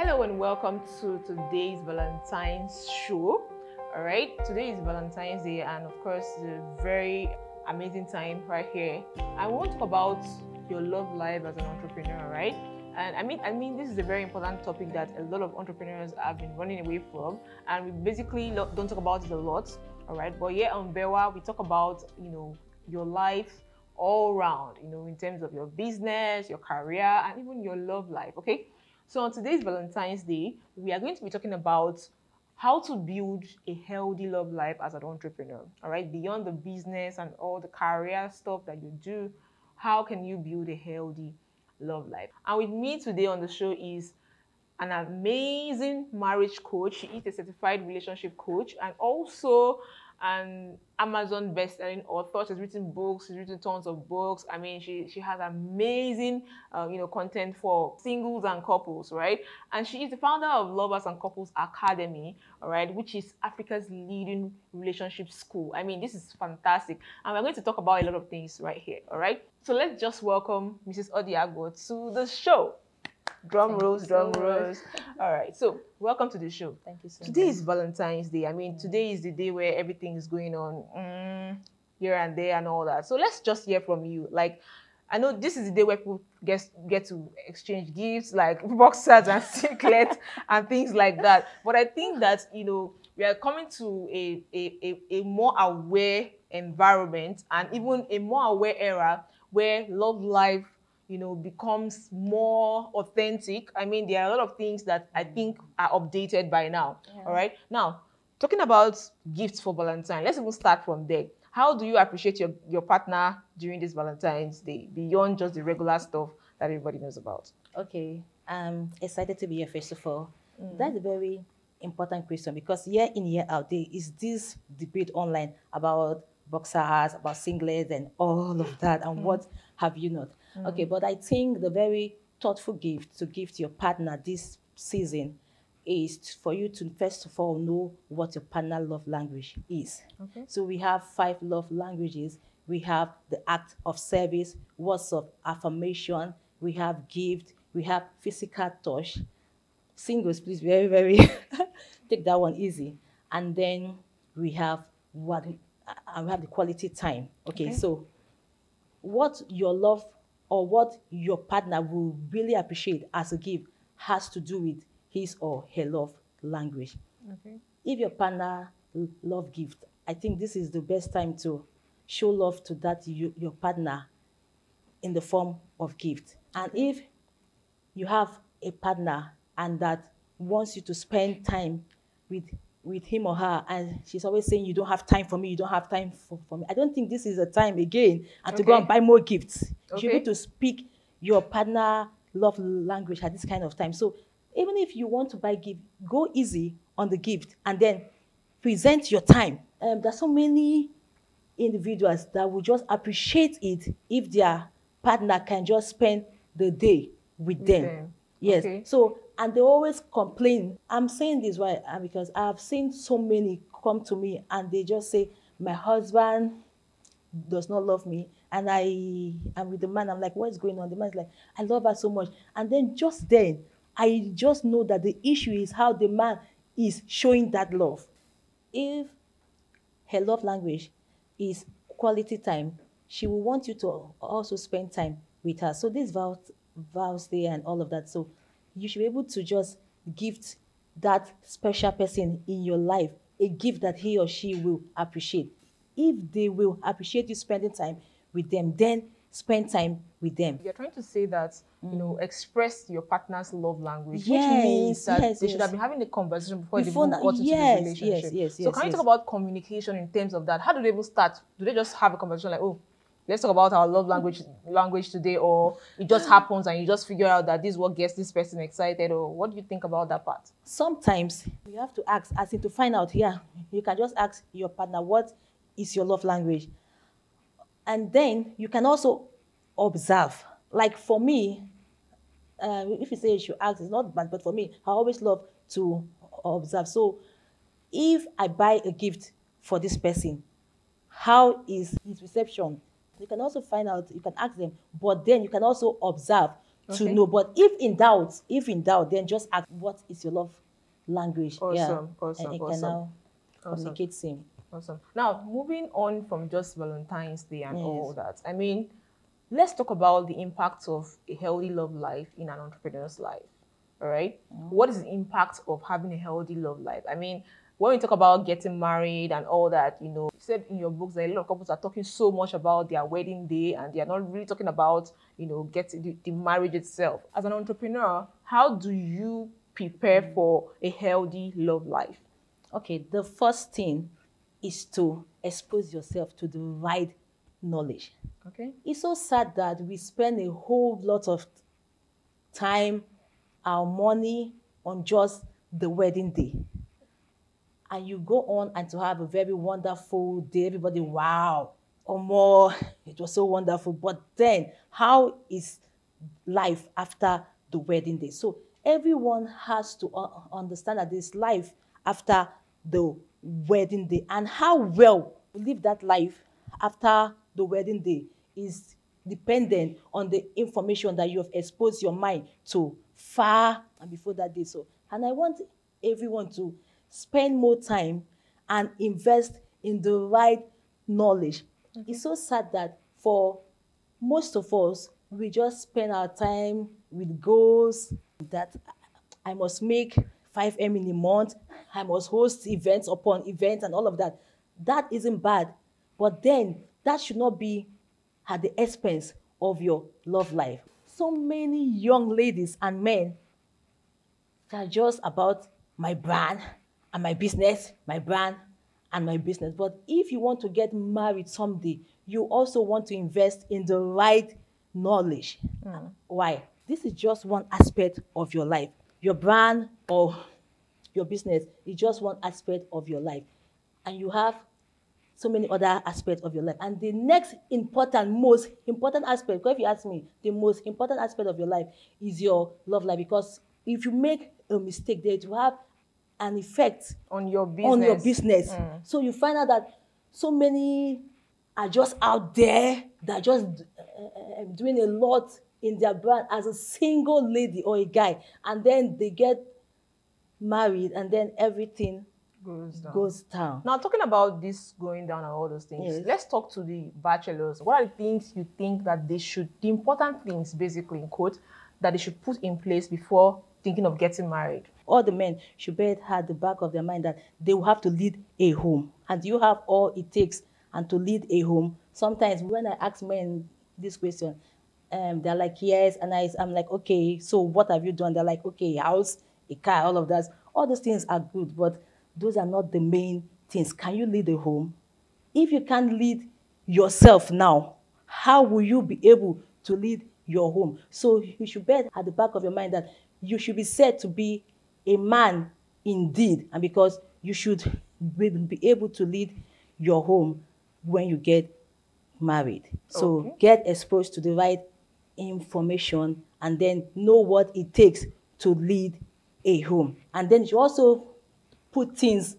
Hello and welcome to today's Valentine's show. All right, today is Valentine's Day, and of course, it's a very amazing time right here. I want to talk about your love life as an entrepreneur, right? And I mean, this is a very important topic that a lot of entrepreneurs have been running away from, and we basically don't talk about it a lot. All right, but here on BEWA, we talk about your life all round, in terms of your business, your career, and even your love life. Okay. So on today's Valentine's Day, we are going to be talking about how to build a healthy love life as an entrepreneur. All right, beyond the business and all the career stuff that you do, how can you build a healthy love life? And with me today on the show is an amazing marriage coach. She is a certified relationship coach and also an Amazon best-selling author. She's written books. She's written tons of books. I mean, she has amazing, content for singles and couples, right? And she is the founder of Lovers and Couples Academy, all right, which is Africa's leading relationship school. I mean, this is fantastic. And we're going to talk about a lot of things right here, all right? So let's just welcome Mrs. Agbor to the show. Drum rolls. All right, so welcome to the show. Thank you so much. Today is Valentine's Day. I mean, today is the day where everything is going on here and there and all that. So let's just hear from you. Like, I know this is the day where people get to exchange gifts, like boxers and cichlids and things like that. But I think that, we are coming to a more aware environment and even a more aware era where love life becomes more authentic. I mean, there are a lot of things that I think are updated by now. Yeah. All right. Now, talking about gifts for Valentine, let's even start from there. How do you appreciate your partner during this Valentine's Day beyond just the regular stuff that everybody knows about? Okay. I'm excited to be here, first of all. That's a very important question because year in, year out, there is this debate online about boxers, about singlets and all of that and what have you not. Okay, but I think the very thoughtful gift to give to your partner this season is for you to first of all know what your partner love language is. Okay. So we have 5 love languages. We have the act of service, words of affirmation, we have gift, we have physical touch. Singles, please, very, very take that one easy. And then we have the quality time. Okay, so what your love or what your partner will really appreciate as a gift has to do with his or her love language. Okay. If your partner love gift, I think this is the best time to show love to your partner in the form of gift. And if you have a partner and that wants you to spend time with him or her, and she's always saying, you don't have time for me, you don't have time for me, I don't think this is a time again and to go and buy more gifts. You should be able to speak your partner love language at this kind of time. So even if you want to buy gift, go easy on the gift and then present your time. There's so many individuals that will just appreciate it if their partner can just spend the day with them. Yes. Okay. So, and they always complain. I'm saying this why because I've seen so many come to me and they just say, my husband does not love me. And I am with the man. I'm like, what is going on? The man's like, I love her so much. And then I just know that the issue is how the man is showing that love. If her love language is quality time, she will want you to also spend time with her. So this vows day and all of that. So you should be able to just gift that special person in your life a gift that he or she will appreciate. If they will appreciate you spending time with them, then spend time with them. You're trying to say that, express your partner's love language, which means that they should have been having a conversation before they got into the relationship. So can you talk about communication in terms of that? How do they even start? Do they just have a conversation like, oh, let's talk about our love language today, or it just happens and you just figure out that this is what gets this person excited, or what do you think about that part? Sometimes you have to ask, as in to find out, you can just ask your partner, what is your love language? And then you can also observe. Like for me, if you say you should ask, it's not bad, but for me, I always love to observe. So if I buy a gift for this person, how is his reception? You can also find out, you can ask them, but then you can also observe to Okay. know. But if in doubt, then just ask what is your love language. Yeah. Awesome, awesome, And it can awesome, now awesome, communicate same. awesome. Now, moving on from just Valentine's Day and all Yes. that, I mean, let's talk about the impact of a healthy love life in an entrepreneur's life. All right. What is the impact of having a healthy love life? I mean, when we talk about getting married and all that, you said in your books that a lot of couples are talking so much about their wedding day and they are not really talking about, getting the marriage itself. As an entrepreneur, how do you prepare for a healthy love life? Okay, the first thing is to expose yourself to the right knowledge. Okay. It's so sad that we spend a whole lot of time, our money on just the wedding day. And you go on and to have a very wonderful day. Everybody, wow, or more, it was so wonderful. But then, how is life after the wedding day? So everyone has to understand that there's life after the wedding day, and how well you live that life after the wedding day is dependent on the information that you have exposed your mind to far and before that day. So, and I want everyone to spend more time and invest in the right knowledge. It's so sad that for most of us, we just spend our time with goals that I must make 5M in a month, I must host events upon events and all of that. That isn't bad, but then that should not be at the expense of your love life. So many young ladies and men are just about my brand and my business, my brand and my business. But if you want to get married someday, you also want to invest in the right knowledge. Why? This is just one aspect of your life. Your brand or your business is just one aspect of your life. And you have so many other aspects of your life. And the next most important aspect, because if you ask me, the most important aspect of your life is your love life. Because if you make a mistake there, it will have an effect On your business. So you find out that so many are just out there, that are just doing a lot in their brand as a single lady or a guy, and then they get married and then everything goes down. Now, talking about this going down and all those things, Yes. let's talk to the bachelors. What are the things you think that the important things, basically, in quote, that they should put in place before thinking of getting married? All the men should bear at the back of their mind that they will have to lead a home. And you have all it takes and to lead a home. Sometimes when I ask men this question, they're like, yes. And I'm like, okay, so what have you done? They're like, okay, house, a car, all of that. All those things are good, but those are not the main things. Can you lead a home? If you can't lead yourself now, how will you be able to lead your home? So you should bear at the back of your mind that you should be said to be a man indeed, and because you should be able to lead your home when you get married. So Okay. get exposed to the right information and then know what it takes to lead a home. And then you also put things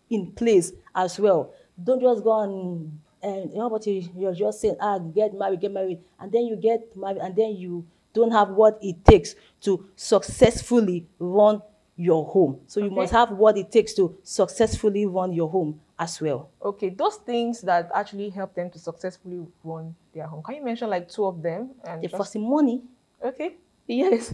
in place as well. Don't just go and but you're just saying, get married, and then you get married, and then you don't have what it takes to successfully run your home. So you must have what it takes to successfully run your home as well. Okay, those things that actually help them to successfully run their home. Can you mention like two of them? And The first thing, money. Okay. Yes.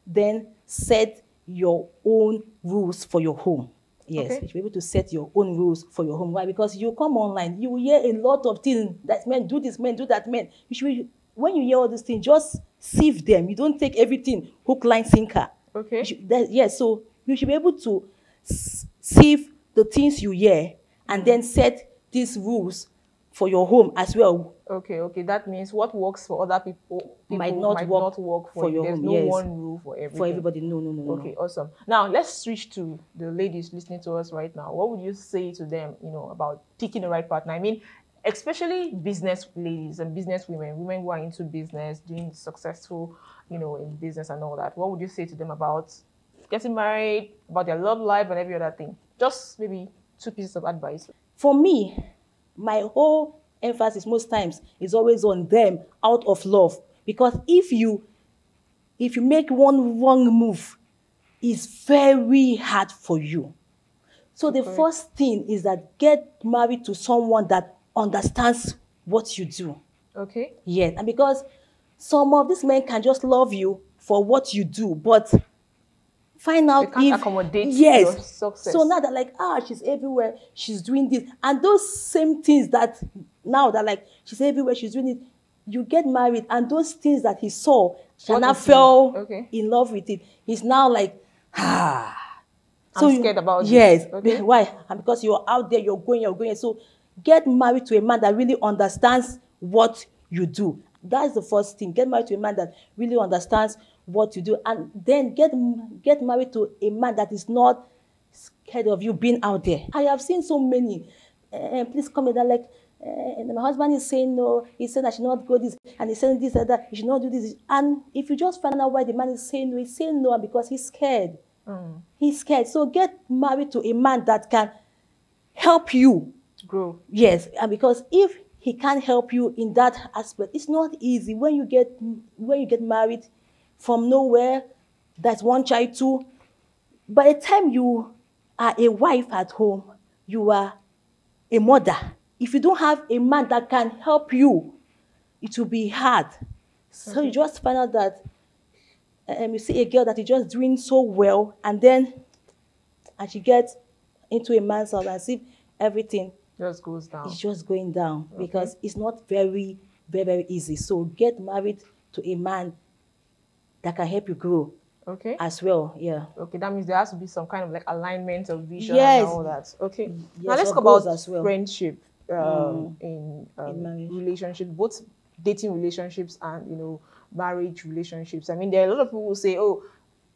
Then set your own rules for your home. Yes, Okay. you should be able to set your own rules for your home. Why? Because you come online, you will hear a lot of things that men do this, men do that, men. You should be, when you hear all these things, just sieve them. You don't take everything hook, line, sinker. Okay. Yes, so you should be able to sieve the things you hear and then set these rules for your home as well. Okay. That means what works for other people Might not work for you. your There's home. no Yes. one rule for everything. For everybody, no. Okay, awesome. Now let's switch to the ladies listening to us right now. What would you say to them, about picking the right partner? I mean, especially business ladies and business women who are into business, doing successful, in business and all that. What would you say to them about getting married, about their love life and every other thing? Just maybe 2 pieces of advice. For me, my whole emphasis most times is always on them out of love. Because if you if you make one wrong move, it's very hard for you. So the first thing is that get married to someone that understands what you do. Okay. Yes, and because some of these men can just love you for what you do, but find out they can't accommodate your success. So now that like, she's everywhere, she's doing this, and those same things that now that like she's everywhere, she's doing it, you get married, and those things that he saw, she now fell in love with it. He's now like, So I'm scared about yes. this. Okay. Why? And because you're out there, you're going. So get married to a man that really understands what you do. That's the first thing. Get married to a man that really understands what you do. And then get married to a man that is not scared of you being out there. I have seen so many. Please come in, like, my husband is saying no. He said I should not go this, and he's saying this and that. You should not do this. And if you just find out why the man is saying no, he's saying no because he's scared. He's scared. So get married to a man that can help you grow. Yes, and because if he can't help you in that aspect, it's not easy. When you get married from nowhere, that's one child too. By the time you are a wife at home, you are a mother. If you don't have a man that can help you, it will be hard. So you just find out that you see a girl that is just doing so well, and she gets into a man's house and see everything just goes down. It's just going down because it's not very, very, very easy. So get married to a man that can help you grow. Okay. As well, yeah. Okay, that means there has to be some kind of like alignment of vision yes. and all that. Okay. Yes, now let's talk about friendship in relationships, both dating relationships and marriage relationships. I mean, there are a lot of people who say, oh,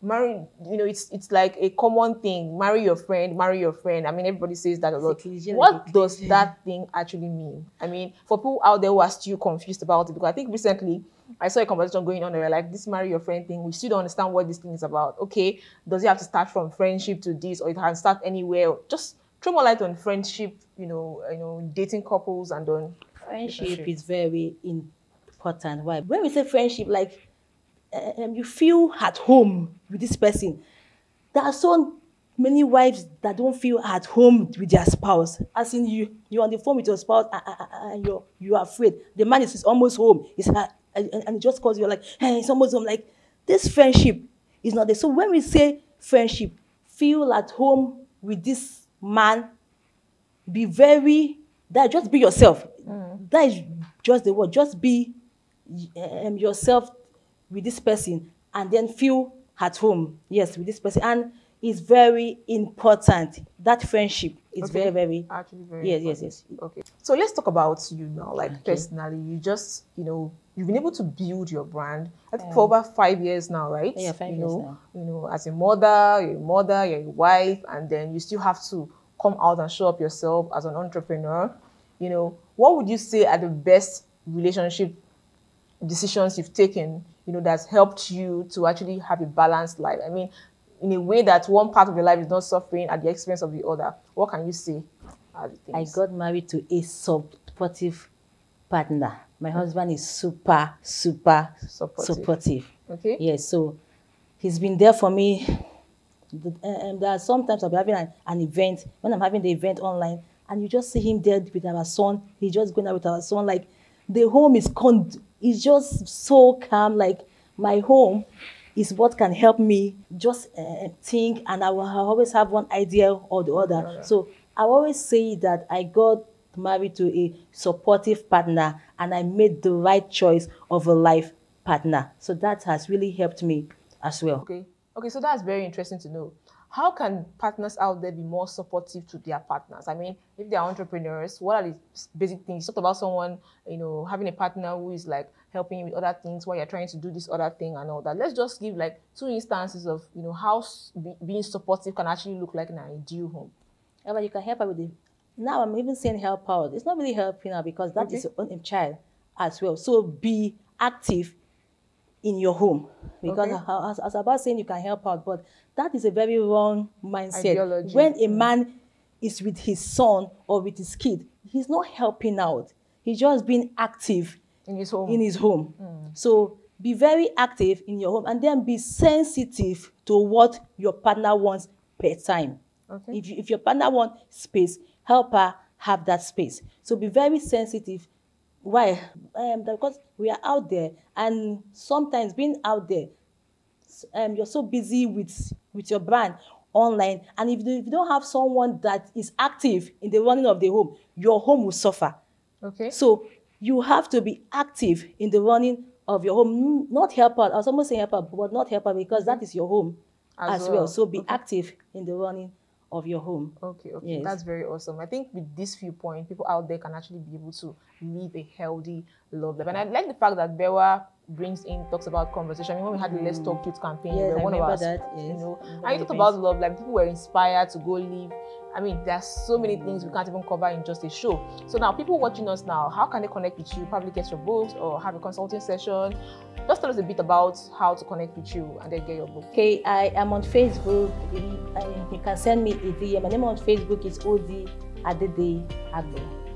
marry, it's like a common thing. Marry your friend. I mean, everybody says that a lot. What does that thing actually mean? I mean, for people out there who are still confused about it, because I think recently I saw a conversation going on there, like this marry your friend thing. We still don't understand what this thing is about. Okay, does it have to start from friendship to this, or it can start anywhere? Just throw more light on friendship, dating couples and on friendship is very important. Why? When we say friendship, like you feel at home with this person. There are so many wives that don't feel at home with their spouse. As in you're on the phone with your spouse and you're afraid. The man is almost home. And he just calls you like, hey, it's almost home. Like, this friendship is not there. So when we say friendship, feel at home with this man, just be yourself. That is just the word. Just be yourself with this person and then feel at home, yes, with this person. And it's very important. That friendship is very, very... Actually very important. Yes. Okay. So let's talk about you now, like personally. You just, you've been able to build your brand, I think for over 5 years now, right? Yeah, 5 years now. As a mother, you're a wife, and then you still have to come out and show up yourself as an entrepreneur. What would you say are the best relationship decisions you've taken, that's helped you to actually have a balanced life? I mean, in a way that one part of your life is not suffering at the expense of the other. What can you say are the things? I got married to a supportive partner. My husband is super, super supportive. Okay. Yes, so he's been there for me. And there are sometimes I'll be having an event, when I'm having the event online, and you just see him there with our son. He's just going out with our son. Like, the home is just so calm. Like, my home is what can help me just think, and I will always have one idea or the other. So I always say that I got married to a supportive partner, and I made the right choice of a life partner. So that has really helped me as well. Okay, so that's very interesting to know. How can partners out there be more supportive to their partners? I mean, if they're entrepreneurs, what are the basic things? You talked about someone, having a partner who is like helping you with other things while you're trying to do this other thing and all that. Let's just give like 2 instances of, how being supportive can actually look like in an ideal home. Yeah, but you can help her with it. Now I'm even saying help out. It's not really helping her because that is your own child as well. So be active in your home, because I was about saying you can help out, but that is a very wrong mindset. Ideology. When a man is with his son or with his kid, he's not helping out. He's just being active in his home. So be very active in your home, and then be sensitive to what your partner wants per time. Okay. If your partner wants space, help her have that space. So be very sensitive. Why? Because we are out there, and sometimes being out there, you're so busy with your brand online, and if you don't have someone that is active in the running of the home, your home will suffer. Okay. So you have to be active in the running of your home, not help out. I was almost saying help out, but not help out, because that is your home as well. So be active in the running of your home. Okay, Yes. That's very awesome. I think with this viewpoint, people out there can actually be able to live a healthy love life. And I like the fact that BEWA talks about conversation. I mean, when we had the Let's Talk Youth campaign, Yes, one of us, that. Yes. you know, and you talked about love life. People were inspired to go live. I mean, there's so many things we can't even cover in just a show. So now, people watching us now, how can they connect with you? Probably get your books or have a consulting session. Just tell us a bit about how to connect with you and then get your book. Okay, I am on Facebook. You can send me a DM. My name on Facebook is Odi Adede Agbor.